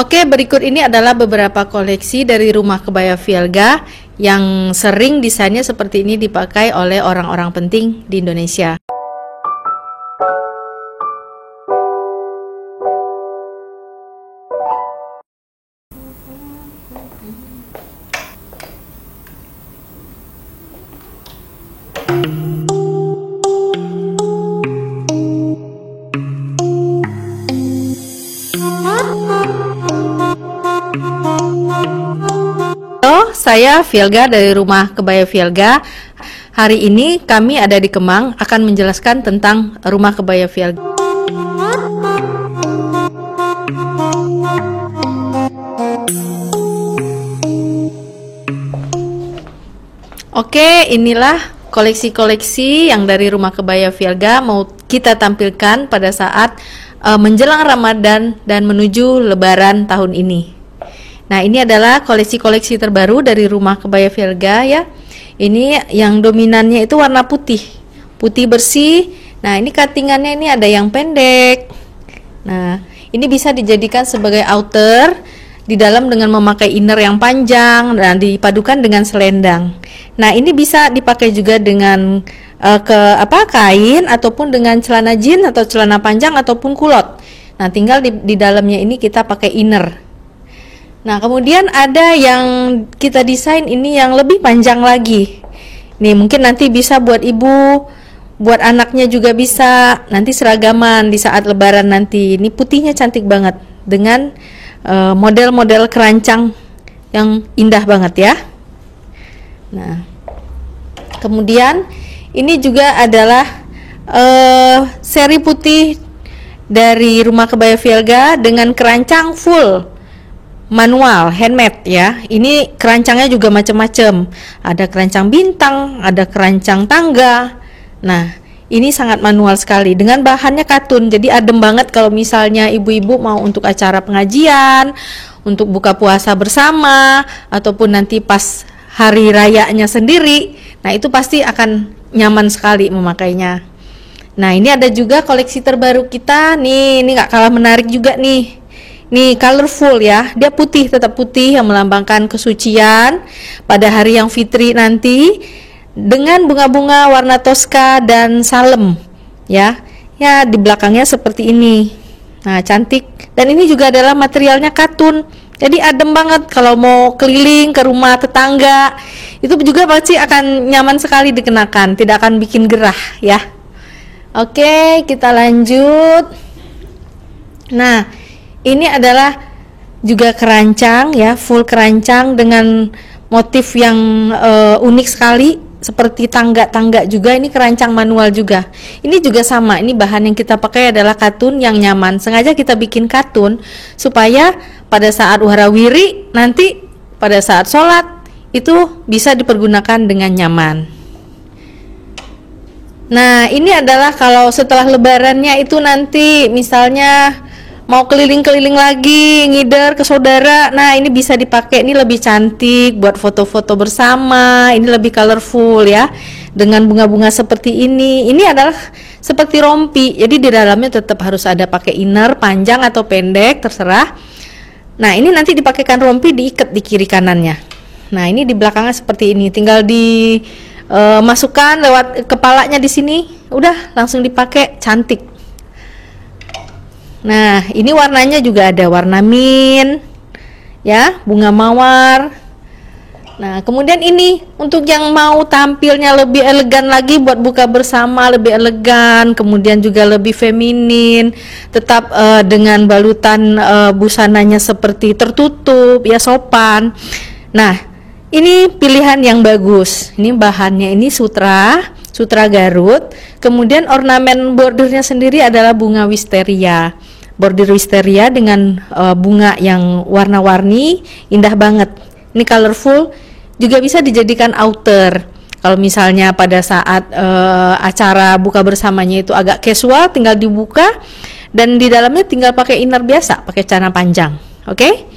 Oke, berikut ini adalah beberapa koleksi dari Rumah Kebaya Vielga yang sering desainnya seperti ini dipakai oleh orang-orang penting di Indonesia. Halo, saya Vielga dari Rumah Kebaya Vielga. Hari ini kami ada di Kemang akan menjelaskan tentang Rumah Kebaya Vielga. Oke, inilah koleksi-koleksi yang dari Rumah Kebaya Vielga mau kita tampilkan pada saat menjelang Ramadan dan menuju Lebaran tahun ini. Nah, ini adalah koleksi-koleksi terbaru dari Rumah Kebaya Vielga ya. Ini yang dominannya itu warna putih, putih bersih. Nah, ini cuttingannya ini ada yang pendek. Nah, ini bisa dijadikan sebagai outer di dalam dengan memakai inner yang panjang dan dipadukan dengan selendang. Nah, ini bisa dipakai juga dengan kain ataupun dengan celana jeans atau celana panjang ataupun kulot. Nah, tinggal di dalamnya ini kita pakai inner. Nah, kemudian ada yang kita desain ini yang lebih panjang lagi. Nih, mungkin nanti bisa buat ibu, buat anaknya juga bisa. Nanti seragaman di saat Lebaran nanti. Ini putihnya cantik banget dengan model-model kerancang yang indah banget ya. Nah, kemudian ini juga adalah seri putih dari Rumah Kebaya Vielga dengan kerancang full manual, handmade ya. Ini kerancangnya juga macam-macam. Ada kerancang bintang, ada kerancang tangga. Nah, ini sangat manual sekali dengan bahannya katun. Jadi adem banget kalau misalnya ibu-ibu mau untuk acara pengajian, untuk buka puasa bersama, ataupun nanti pas hari rayanya sendiri. Nah, itu pasti akan nyaman sekali memakainya. Nah, ini ada juga koleksi terbaru kita. Nih, ini nggak kalah menarik juga nih. Nih, colorful ya, dia putih, tetap putih yang melambangkan kesucian pada hari yang fitri nanti dengan bunga-bunga warna toska dan salem ya. Ya, di belakangnya seperti ini. Nah, cantik. Dan ini juga adalah materialnya katun. Jadi adem banget kalau mau keliling ke rumah tetangga. Itu juga pasti akan nyaman sekali dikenakan, tidak akan bikin gerah ya. Oke, kita lanjut. Nah, ini adalah juga kerancang ya, full kerancang dengan motif yang unik sekali seperti tangga-tangga juga. Ini kerancang manual juga. Ini juga sama, ini bahan yang kita pakai adalah katun yang nyaman. Sengaja kita bikin katun supaya pada saat warawiri nanti pada saat sholat itu bisa dipergunakan dengan nyaman. Nah, ini adalah kalau setelah lebarannya itu nanti misalnya mau keliling-keliling lagi, ngider ke saudara. Nah, ini bisa dipakai. Ini lebih cantik buat foto-foto bersama. Ini lebih colorful ya. Dengan bunga-bunga seperti ini. Ini adalah seperti rompi. Jadi di dalamnya tetap harus ada pakai inner panjang atau pendek, terserah. Nah, ini nanti dipakaikan rompi, diikat di kiri kanannya. Nah, ini di belakangnya seperti ini. Tinggal dimasukkan lewat kepalanya di sini. Udah, langsung dipakai, cantik. Nah, ini warnanya juga ada warna mint ya, bunga mawar. Nah, kemudian ini untuk yang mau tampilnya lebih elegan lagi buat buka bersama, lebih elegan, kemudian juga lebih feminin, tetap dengan balutan busananya seperti tertutup ya, sopan. Nah, ini pilihan yang bagus. Ini bahannya ini sutra Garut. Kemudian ornamen bordernya sendiri adalah bunga wisteria. Border wisteria dengan bunga yang warna-warni, indah banget. Ini colorful, juga bisa dijadikan outer. Kalau misalnya pada saat acara buka bersamanya itu agak casual, tinggal dibuka dan di dalamnya tinggal pakai inner biasa, pakai celana panjang. Oke?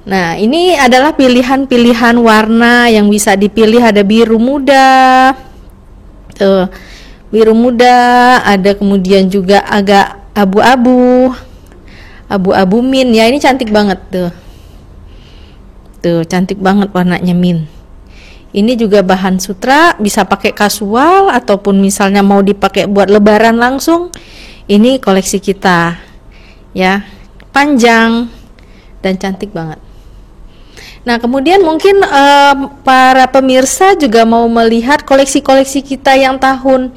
Nah, ini adalah pilihan-pilihan warna yang bisa dipilih. Ada biru muda, biru muda, ada kemudian juga agak abu-abu, abu-abu mint ya, ini cantik banget tuh. Tuh, cantik banget warnanya mint. Ini juga bahan sutra, bisa pakai kasual ataupun misalnya mau dipakai buat lebaran langsung. Ini koleksi kita. Ya, panjang dan cantik banget. Nah, kemudian mungkin para pemirsa juga mau melihat koleksi-koleksi kita yang tahun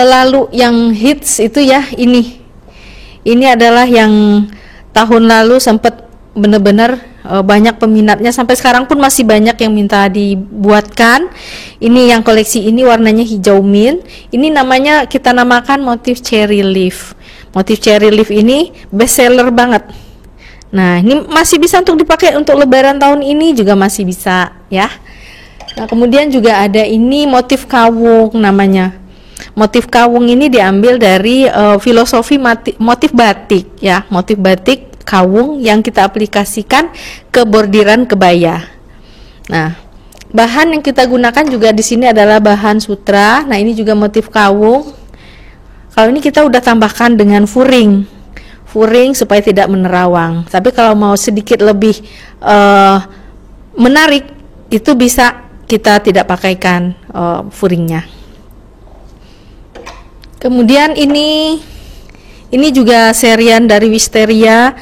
lalu yang hits itu ya, ini adalah yang tahun lalu sempat benar-benar banyak peminatnya, sampai sekarang pun masih banyak yang minta dibuatkan. Ini yang koleksi ini warnanya hijau mint. Ini namanya, kita namakan motif cherry leaf. Motif cherry leaf ini best seller banget. Nah, ini masih bisa untuk dipakai untuk lebaran tahun ini juga masih bisa ya. Nah, kemudian juga ada ini motif kawung namanya. Motif kawung ini diambil dari filosofi motif batik ya, motif batik kawung yang kita aplikasikan ke bordiran kebaya. Nah, bahan yang kita gunakan juga di sini adalah bahan sutra. Nah, ini juga motif kawung. Kalau ini kita udah tambahkan dengan furing supaya tidak menerawang. Tapi kalau mau sedikit lebih menarik, itu bisa kita tidak pakaikan furingnya. Kemudian ini juga serian dari Wisteria.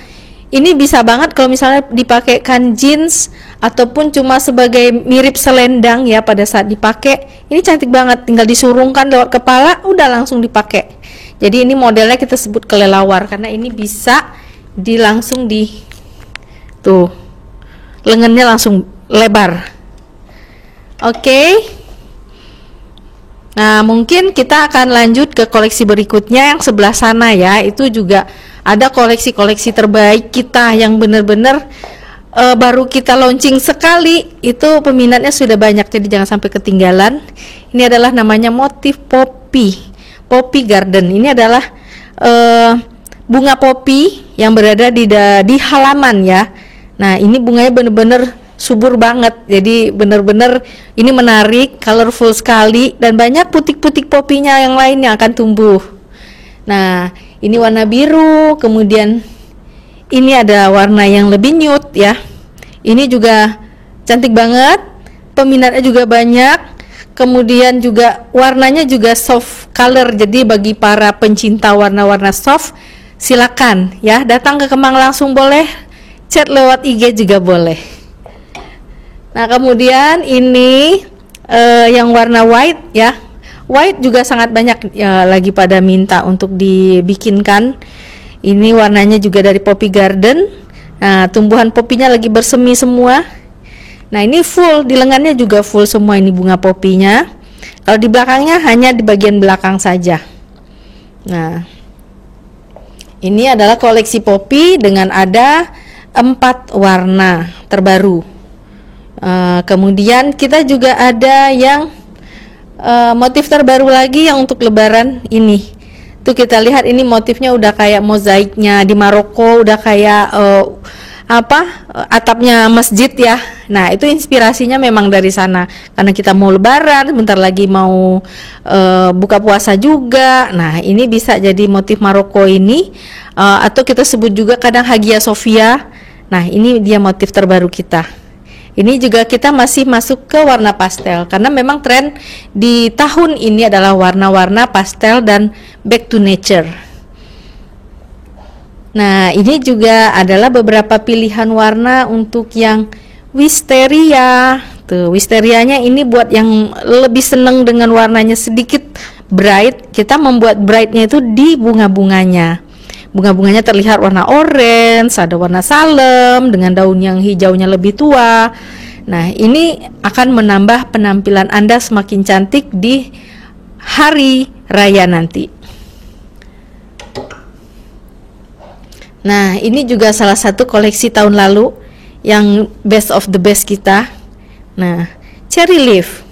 Ini bisa banget kalau misalnya dipakaikan jeans ataupun cuma sebagai mirip selendang ya pada saat dipakai. Ini cantik banget, tinggal disurungkan lewat kepala, udah langsung dipakai. Jadi ini modelnya kita sebut kelelawar karena ini bisa langsung tuh lengannya langsung lebar. Oke. Nah, mungkin kita akan lanjut ke koleksi berikutnya yang sebelah sana ya. Itu juga ada koleksi-koleksi terbaik kita yang benar-benar baru kita launching sekali. Itu peminatnya sudah banyak, jadi jangan sampai ketinggalan. Ini adalah namanya motif Poppy Garden. Ini adalah bunga poppy yang berada di halaman ya. Nah, ini bunganya benar-benar subur banget, jadi benar-benar ini menarik, colorful sekali, dan banyak putik-putik popinya yang lain yang akan tumbuh. Nah, ini warna biru, kemudian ini ada warna yang lebih nude ya. Ini juga cantik banget, peminatnya juga banyak. Kemudian juga warnanya juga soft color, jadi bagi para pencinta warna-warna soft, silakan ya datang ke Kemang langsung boleh, chat lewat IG juga boleh. Nah, kemudian ini yang warna white ya. White juga sangat banyak ya, lagi pada minta untuk dibikinkan. Ini warnanya juga dari Poppy Garden. Nah, tumbuhan popinya lagi bersemi semua. Nah, ini full, di lengannya juga full semua ini bunga popinya. Kalau di belakangnya hanya di bagian belakang saja. Nah, ini adalah koleksi poppy dengan ada 4 warna terbaru. Kemudian kita juga ada yang motif terbaru lagi yang untuk lebaran ini. Tuh kita lihat ini motifnya udah kayak mozaiknya di Maroko, udah kayak atapnya masjid ya. Nah, itu inspirasinya memang dari sana. Karena kita mau lebaran, bentar lagi mau buka puasa juga. Nah, ini bisa jadi motif Maroko ini atau kita sebut juga kadang Hagia Sophia. Nah, ini dia motif terbaru kita. Ini juga kita masih masuk ke warna pastel karena memang tren di tahun ini adalah warna-warna pastel dan back to nature. Nah, ini juga adalah beberapa pilihan warna untuk yang wisteria. Tuh, wisterianya ini buat yang lebih seneng dengan warnanya sedikit bright, kita membuat brightnya itu di bunga-bunganya. Bunga-bunganya terlihat warna orange, ada warna salem dengan daun yang hijaunya lebih tua. Nah, ini akan menambah penampilan Anda semakin cantik di hari raya nanti. Nah, ini juga salah satu koleksi tahun lalu yang best of the best kita. Nah, cherry leaf.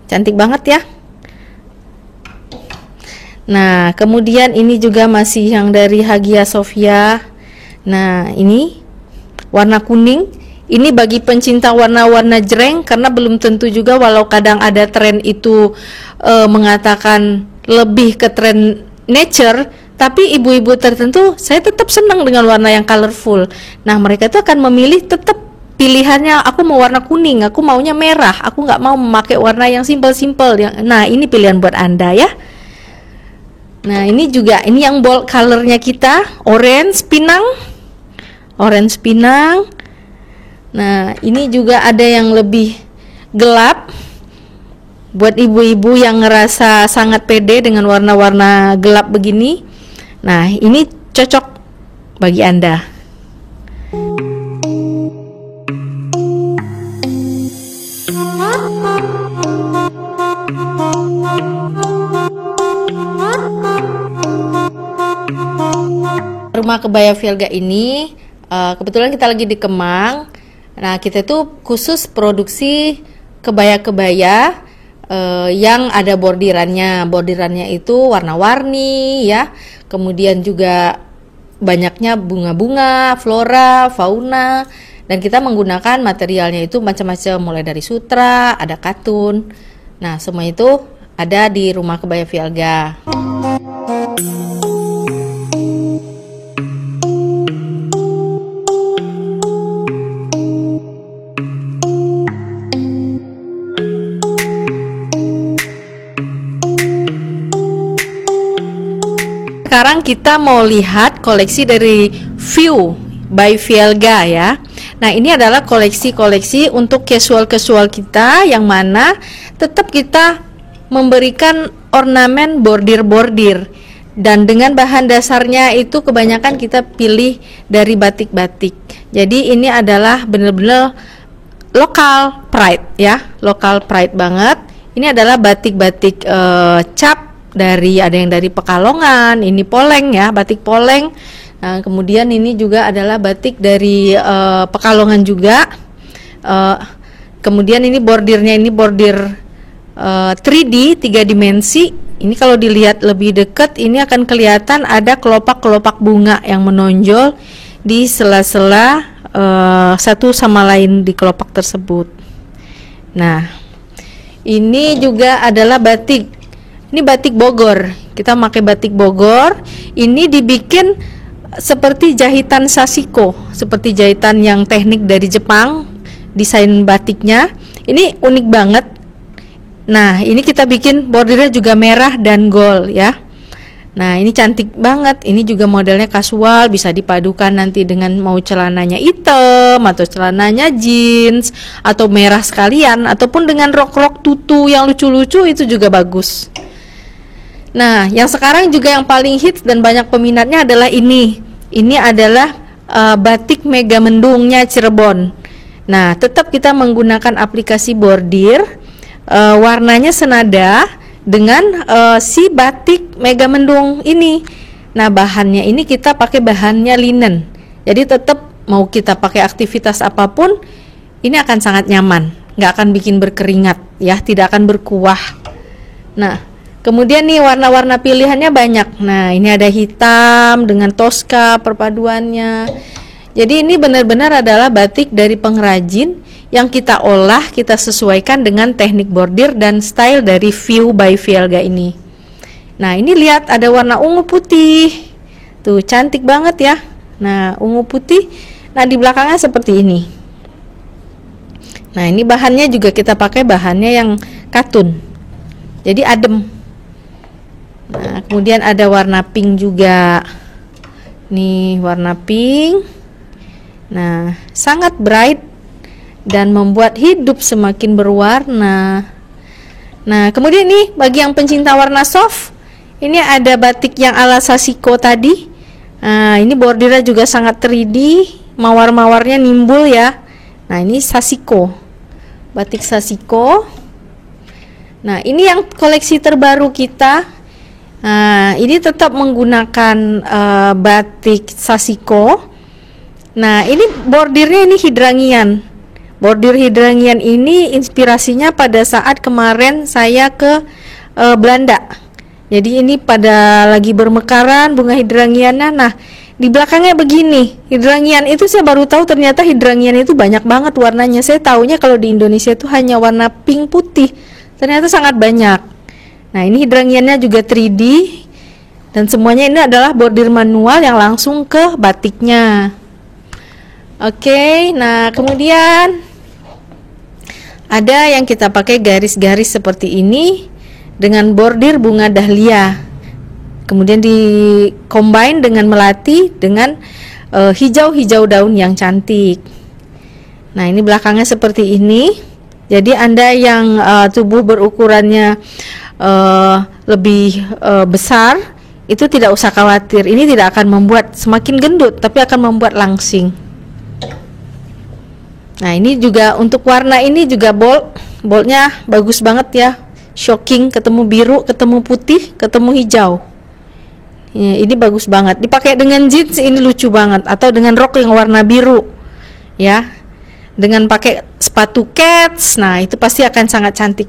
Cantik banget ya. Nah, kemudian ini juga masih yang dari Hagia Sophia. Nah, ini warna kuning. Ini bagi pencinta warna-warna jreng, karena belum tentu juga, walau kadang ada tren itu mengatakan lebih ke tren nature, Tapi ibu-ibu tertentu saya tetap senang dengan warna yang colorful. Nah, mereka itu akan memilih tetap pilihannya, aku mau warna kuning, aku maunya merah, aku nggak mau memakai warna yang simple-simple. Nah, ini pilihan buat Anda ya. Nah, ini juga, ini yang bold colornya kita, orange pinang. Orange pinang. Nah, ini juga ada yang lebih gelap. Buat ibu-ibu yang ngerasa sangat pede dengan warna-warna gelap begini. Nah, ini cocok bagi Anda. Rumah Kebaya Vielga ini kebetulan kita lagi di Kemang. Nah, kita tuh khusus produksi kebaya-kebaya yang ada bordirannya. Bordirannya itu warna-warni ya. Kemudian juga banyaknya bunga-bunga, flora, fauna, dan kita menggunakan materialnya itu macam-macam, mulai dari sutra, ada katun. Nah, semua itu ada di Rumah Kebaya Vielga. Sekarang kita mau lihat koleksi dari View by Vielga ya. Nah, ini adalah koleksi-koleksi untuk casual-casual kita, yang mana tetap kita memberikan ornamen bordir-bordir, dan dengan bahan dasarnya itu kebanyakan kita pilih dari batik-batik. Jadi ini adalah benar-benar lokal pride ya, lokal pride banget. Ini adalah batik-batik cap, ada yang dari Pekalongan, ini Poleng ya, batik Poleng. Nah, kemudian ini juga adalah batik dari Pekalongan juga. Kemudian ini bordirnya, ini bordir 3D, 3 dimensi. Ini kalau dilihat lebih dekat, ini akan kelihatan ada kelopak-kelopak bunga yang menonjol di sela-sela satu sama lain di kelopak tersebut. Nah, ini juga adalah batik. Ini batik Bogor. Kita pakai batik Bogor. Ini dibikin seperti jahitan sasiko, seperti jahitan yang teknik dari Jepang. Desain batiknya ini unik banget. Nah, ini kita bikin bordirnya juga merah dan gold ya. Nah, ini cantik banget. Ini juga modelnya kasual, bisa dipadukan nanti dengan mau celananya hitam atau celananya jeans atau merah sekalian, ataupun dengan rok-rok tutu yang lucu-lucu, itu juga bagus. Nah, yang sekarang juga yang paling hits dan banyak peminatnya adalah ini. Ini adalah batik Megamendungnya Cirebon. Nah, tetap kita menggunakan aplikasi bordir, warnanya senada dengan si batik Megamendung ini. Nah, bahannya ini kita pakai bahannya linen. Jadi tetap mau kita pakai aktivitas apapun, ini akan sangat nyaman, nggak akan bikin berkeringat ya, tidak akan berkuah. Nah, kemudian nih warna-warna pilihannya banyak. Nah, ini ada hitam dengan toska perpaduannya. Jadi ini benar-benar adalah batik dari pengrajin yang kita olah, kita sesuaikan dengan teknik bordir dan style dari View by Vielga ini. Nah, ini lihat ada warna ungu putih. Tuh, cantik banget ya. Nah, ungu putih. Nah, di belakangnya seperti ini. Nah, ini bahannya juga kita pakai bahannya yang katun. Jadi adem. Nah, kemudian ada warna pink juga. Nih, warna pink. Nah, sangat bright dan membuat hidup semakin berwarna. Nah, kemudian nih bagi yang pencinta warna soft, ini ada batik yang ala sasiko tadi. Nah, ini bordirnya juga sangat 3D, mawar-mawarnya nimbul ya. Nah, ini sasiko. Batik sasiko. Nah, ini yang koleksi terbaru kita. Nah, ini tetap menggunakan batik sasiko. Nah, ini bordirnya ini hidrangian. Bordir hidrangian ini inspirasinya pada saat kemarin saya ke Belanda. Jadi ini pada lagi bermekaran bunga hidrangiannya. Nah, di belakangnya begini. Hidrangian itu saya baru tahu ternyata hidrangian itu banyak banget warnanya. Saya taunya kalau di Indonesia itu hanya warna pink putih. Ternyata sangat banyak. Nah, ini hidrangiannya juga 3D. Dan semuanya ini adalah bordir manual yang langsung ke batiknya. Oke, nah kemudian ada yang kita pakai garis-garis seperti ini dengan bordir bunga dahlia. Kemudian di-combine dengan melati dengan hijau-hijau daun yang cantik. Nah, ini belakangnya seperti ini. Jadi Anda yang tubuh berukurannya lebih besar, itu tidak usah khawatir. Ini tidak akan membuat semakin gendut, tapi akan membuat langsing. Nah, ini juga untuk warna ini juga boldnya bagus banget ya. Shocking, ketemu biru, ketemu putih, ketemu hijau. Ini bagus banget. Dipakai dengan jeans ini lucu banget, atau dengan rok yang warna biru. Ya. Dengan pakai sepatu kets, nah itu pasti akan sangat cantik.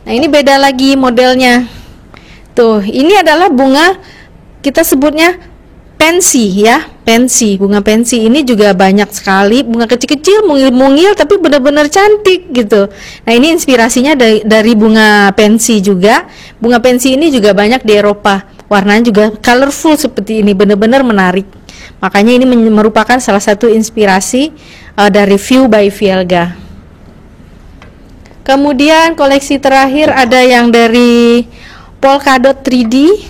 Nah, ini beda lagi modelnya. Tuh, ini adalah bunga kita sebutnya pensi ya, pensi. Bunga pensi ini juga banyak sekali, bunga kecil-kecil, mungil-mungil tapi benar-benar cantik gitu. Nah, ini inspirasinya dari bunga pensi juga. Bunga pensi ini juga banyak di Eropa. Warnanya juga colorful seperti ini, benar-benar menarik. Makanya ini merupakan salah satu inspirasi dari View by Fielga. Kemudian koleksi terakhir ada yang dari Polkadot 3D.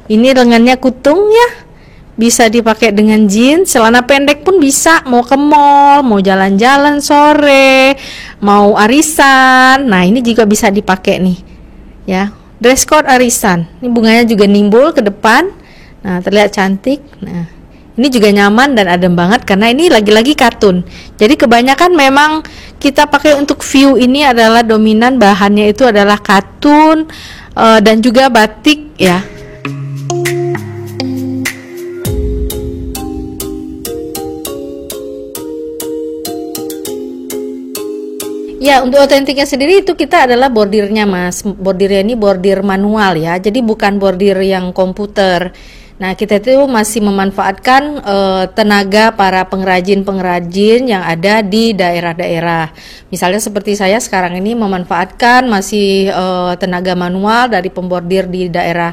Ini lengannya kutung ya. Bisa dipakai dengan jeans, celana pendek pun bisa, mau ke mall, mau jalan-jalan sore, mau arisan. Nah, ini juga bisa dipakai nih. Ya, dress code arisan. Ini bunganya juga nimbul ke depan. Nah, terlihat cantik. Nah, ini juga nyaman dan adem banget karena ini lagi-lagi katun. Jadi kebanyakan memang kita pakai untuk view ini adalah dominan bahannya itu adalah katun dan juga batik ya. Ya, untuk otentiknya sendiri itu kita adalah bordirnya Mas. Bordirnya ini bordir manual ya. Jadi bukan bordir yang komputer. Nah, kita itu masih memanfaatkan tenaga para pengrajin-pengrajin yang ada di daerah-daerah. Misalnya seperti saya sekarang ini memanfaatkan masih tenaga manual dari pembordir di daerah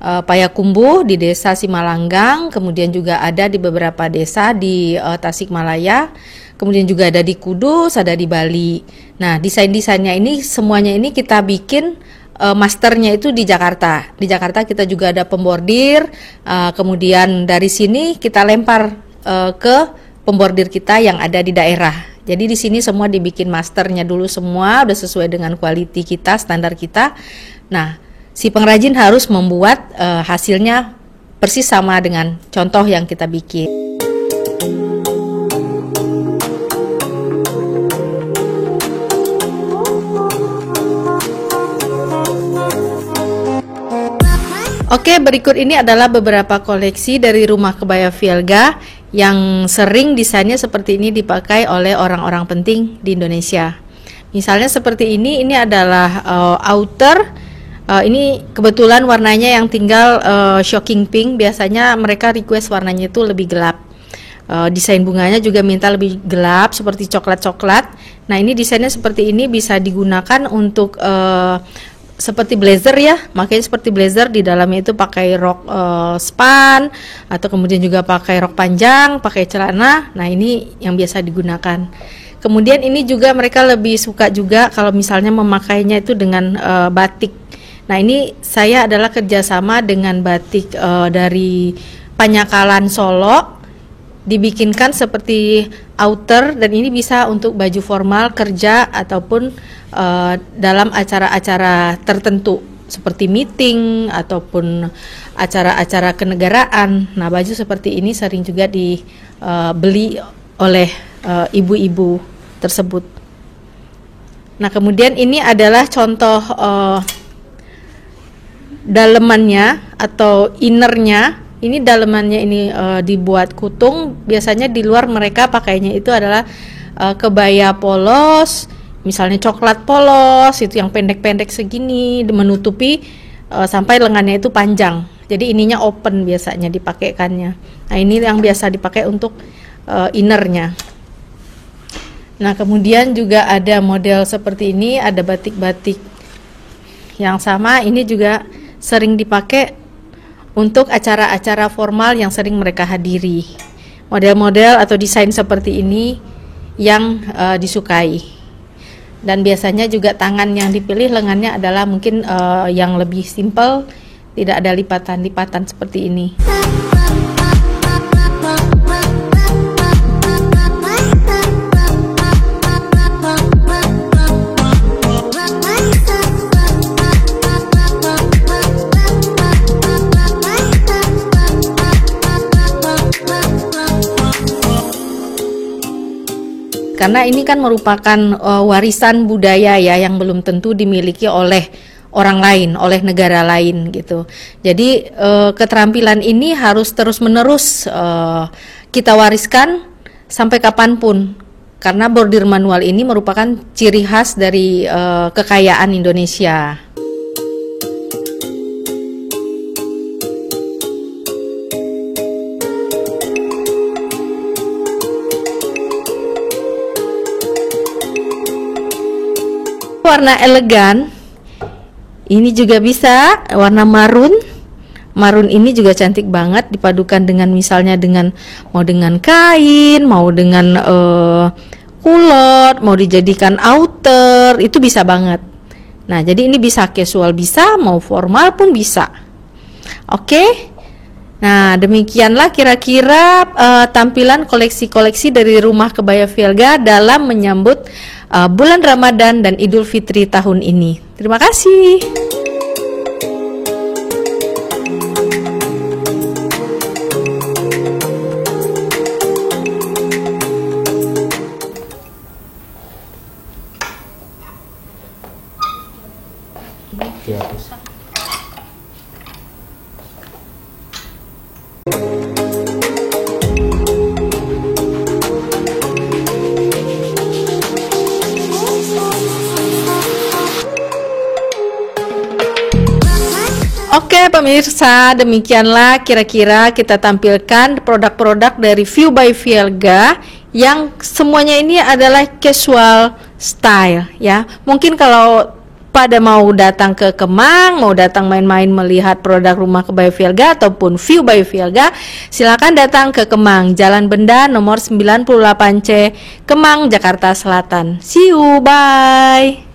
Payakumbuh di desa Simalanggang, kemudian juga ada di beberapa desa di Tasikmalaya, kemudian juga ada di Kudus, ada di Bali. Nah, desain-desainnya ini semuanya ini kita bikin masternya itu di Jakarta. Di Jakarta kita juga ada pembordir, kemudian dari sini kita lempar ke pembordir kita yang ada di daerah. Jadi di sini semua dibikin masternya dulu semua, udah sesuai dengan quality kita, standar kita. Nah, si pengrajin harus membuat hasilnya persis sama dengan contoh yang kita bikin. Oke, berikut ini adalah beberapa koleksi dari Rumah Kebaya Fielga yang sering desainnya seperti ini dipakai oleh orang-orang penting di Indonesia. Misalnya seperti ini adalah outer. Ini kebetulan warnanya yang tinggal shocking pink. Biasanya mereka request warnanya itu lebih gelap. Desain bunganya juga minta lebih gelap seperti coklat-coklat. Nah, ini desainnya seperti ini bisa digunakan untuk seperti blazer ya, makanya seperti blazer di dalamnya itu pakai rok span atau kemudian juga pakai rok panjang, pakai celana. Nah, ini yang biasa digunakan. Kemudian ini juga mereka lebih suka juga kalau misalnya memakainya itu dengan batik. Nah, ini saya adalah kerjasama dengan batik dari Panyakalan Solo, dibikinkan seperti outer, dan ini bisa untuk baju formal kerja ataupun dalam acara-acara tertentu seperti meeting ataupun acara-acara kenegaraan. Nah, baju seperti ini sering juga dibeli oleh ibu-ibu tersebut. Nah, kemudian ini adalah contoh dalemannya atau innernya. Ini dalemannya ini dibuat kutung. Biasanya di luar mereka pakainya itu adalah kebaya polos, misalnya coklat polos, itu yang pendek-pendek segini, menutupi sampai lengannya itu panjang. Jadi ininya open biasanya dipakaikannya. Nah, ini yang biasa dipakai untuk innernya. Nah, kemudian juga ada model seperti ini, ada batik-batik yang sama. Ini juga sering dipakai untuk acara-acara formal yang sering mereka hadiri. Model-model atau desain seperti ini yang disukai. Dan biasanya juga tangan yang dipilih lengannya adalah mungkin yang lebih simple, tidak ada lipatan-lipatan seperti ini. Karena ini kan merupakan warisan budaya ya yang belum tentu dimiliki oleh orang lain, oleh negara lain gitu. Jadi keterampilan ini harus terus-menerus kita wariskan sampai kapanpun. Karena bordir manual ini merupakan ciri khas dari kekayaan Indonesia. Warna elegan ini juga bisa warna marun. Marun ini juga cantik banget dipadukan dengan misalnya mau dengan kain, mau dengan kulot, mau dijadikan outer, itu bisa banget. Nah, jadi ini bisa casual bisa, mau formal pun bisa. Oke. Nah, demikianlah kira-kira tampilan koleksi-koleksi dari Rumah Kebaya Fielga dalam menyambut bulan Ramadan dan Idul Fitri tahun ini. Terima kasih. Oke pemirsa, demikianlah kira-kira kita tampilkan produk-produk dari View by Fielga yang semuanya ini adalah casual style ya. Mungkin kalau pada mau datang ke Kemang, mau datang main-main melihat produk Rumah Kebaya Fielga ataupun View by Fielga, silakan datang ke Kemang, Jalan Benda nomor 98C, Kemang, Jakarta Selatan. See you, bye.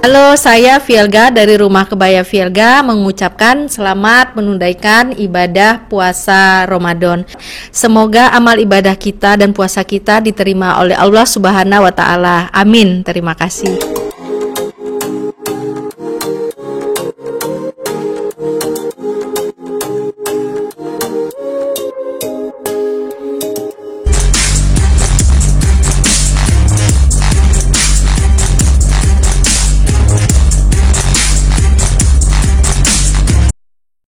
Halo, saya Fielga dari Rumah Kebaya Fielga mengucapkan selamat menunaikan ibadah puasa Ramadan. Semoga amal ibadah kita dan puasa kita diterima oleh Allah Subhanahu wa taala. Amin. Terima kasih.